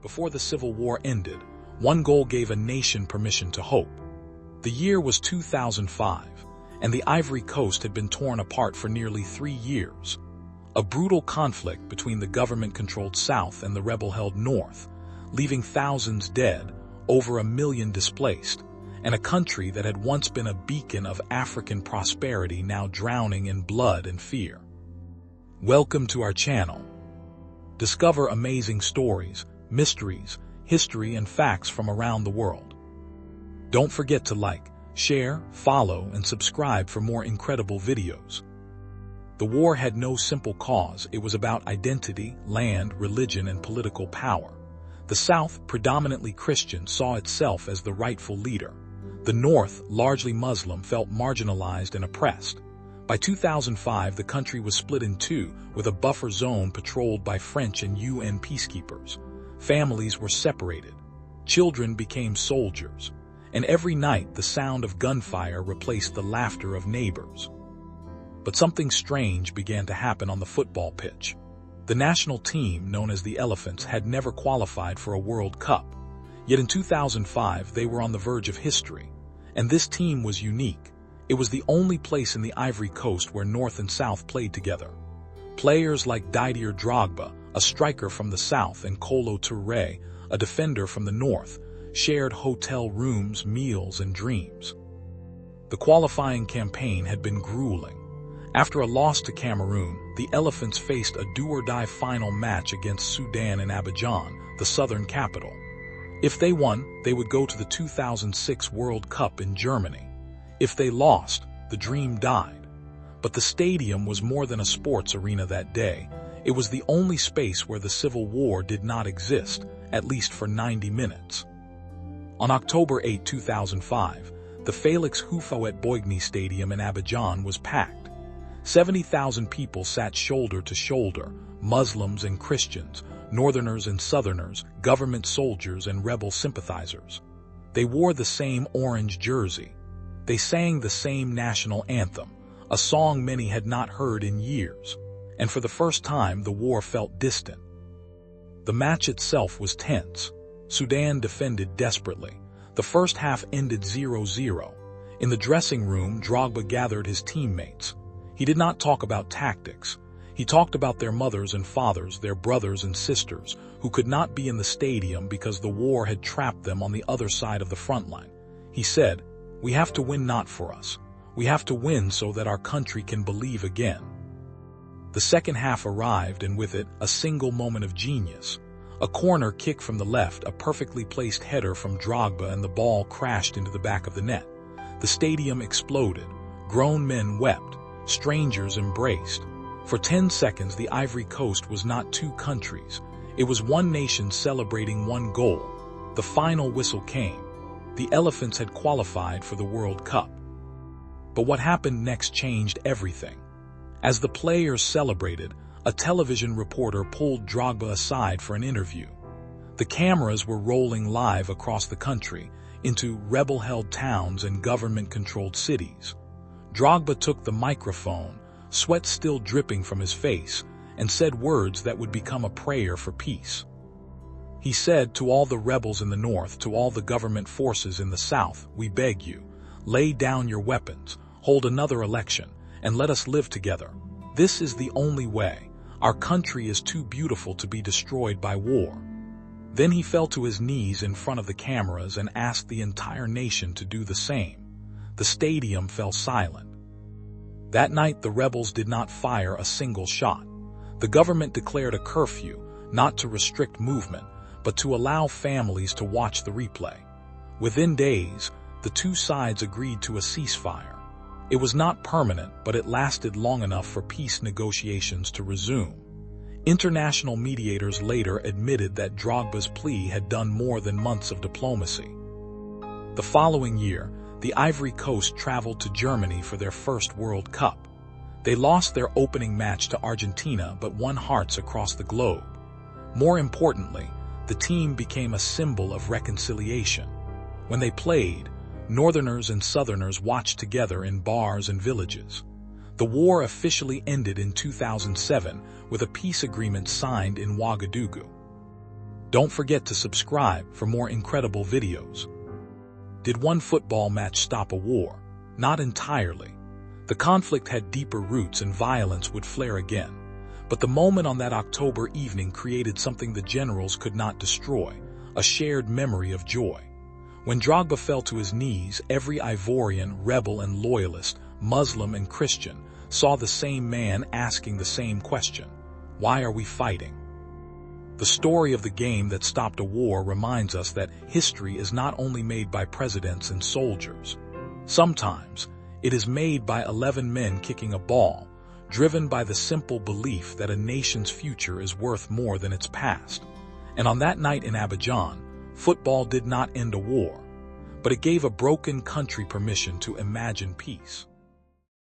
Before the Civil War ended, one goal gave a nation permission to hope. The year was 2005, and the Ivory Coast had been torn apart for nearly 3 years. A brutal conflict between the government-controlled South and the rebel-held North, leaving thousands dead, over 1 million displaced, and a country that had once been a beacon of African prosperity now drowning in blood and fear. Welcome to our channel. Discover amazing stories, mysteries, history, and facts from around the world. Don't forget to like, share, follow, and subscribe for more incredible videos. The war had no simple cause. It was about identity, land, religion, and political power. The South, predominantly Christian, saw itself as the rightful leader. The North, largely Muslim, felt marginalized and oppressed. By 2005, the country was split in two, with a buffer zone patrolled by French and UN peacekeepers. Families were separated. Children became soldiers. And every night, the sound of gunfire replaced the laughter of neighbors. But something strange began to happen on the football pitch. The national team, known as the Elephants, had never qualified for a World Cup. Yet in 2005, they were on the verge of history. And this team was unique. It was the only place in the Ivory Coast where North and South played together. Players like Didier Drogba, a striker from the South, and Kolo Touré, a defender from the North, shared hotel rooms, meals, and dreams. The qualifying campaign had been grueling. After a loss to Cameroon, the Elephants faced a do-or-die final match against Sudan in Abidjan, the southern capital. If they won, they would go to the 2006 World Cup in Germany. If they lost, the dream died. But the stadium was more than a sports arena that day. It was the only space where the Civil War did not exist, at least for 90 minutes. On October 8, 2005, the Félix Houphouët-Boigny Stadium in Abidjan was packed. 70,000 people sat shoulder to shoulder, Muslims and Christians, Northerners and Southerners, government soldiers and rebel sympathizers. They wore the same orange jersey. They sang the same national anthem, a song many had not heard in years. And for the first time, the war felt distant. The match itself was tense. Sudan defended desperately. The first half ended 0-0. In the dressing room, Drogba gathered his teammates. He did not talk about tactics. He talked about their mothers and fathers, their brothers and sisters, who could not be in the stadium because the war had trapped them on the other side of the front line. He said, "We have to win not for us. We have to win so that our country can believe again." The second half arrived, and with it, a single moment of genius. A corner kick from the left, a perfectly placed header from Drogba, and the ball crashed into the back of the net. The stadium exploded. Grown men wept. Strangers embraced. For 10 seconds, the Ivory Coast was not two countries. It was one nation celebrating one goal. The final whistle came. The Elephants had qualified for the World Cup. But what happened next changed everything. As the players celebrated, a television reporter pulled Drogba aside for an interview. The cameras were rolling live across the country, into rebel-held towns and government-controlled cities. Drogba took the microphone, sweat still dripping from his face, and said words that would become a prayer for peace. He said, "To all the rebels in the North, to all the government forces in the South, we beg you, lay down your weapons, hold another election, and let us live together. This is the only way. Our country is too beautiful to be destroyed by war." Then he fell to his knees in front of the cameras and asked the entire nation to do the same. The stadium fell silent. That night, the rebels did not fire a single shot. The government declared a curfew, not to restrict movement, but to allow families to watch the replay. Within days, the two sides agreed to a ceasefire. It was not permanent, but it lasted long enough for peace negotiations to resume. International mediators later admitted that Drogba's plea had done more than months of diplomacy. The following year, the Ivory Coast traveled to Germany for their first World Cup. They lost their opening match to Argentina but won hearts across the globe. More importantly, the team became a symbol of reconciliation. When they played, Northerners and Southerners watched together in bars and villages. The war officially ended in 2007 with a peace agreement signed in Ouagadougou. Don't forget to subscribe for more incredible videos. Did one football match stop a war? Not entirely. The conflict had deeper roots and violence would flare again. But the moment on that October evening created something the generals could not destroy, a shared memory of joy. When Drogba fell to his knees, every Ivorian, rebel and loyalist, Muslim and Christian, saw the same man asking the same question: why are we fighting? The story of the game that stopped a war reminds us that history is not only made by presidents and soldiers. Sometimes, it is made by 11 men kicking a ball, driven by the simple belief that a nation's future is worth more than its past. And on that night in Abidjan, football did not end a war, but it gave a broken country permission to imagine peace.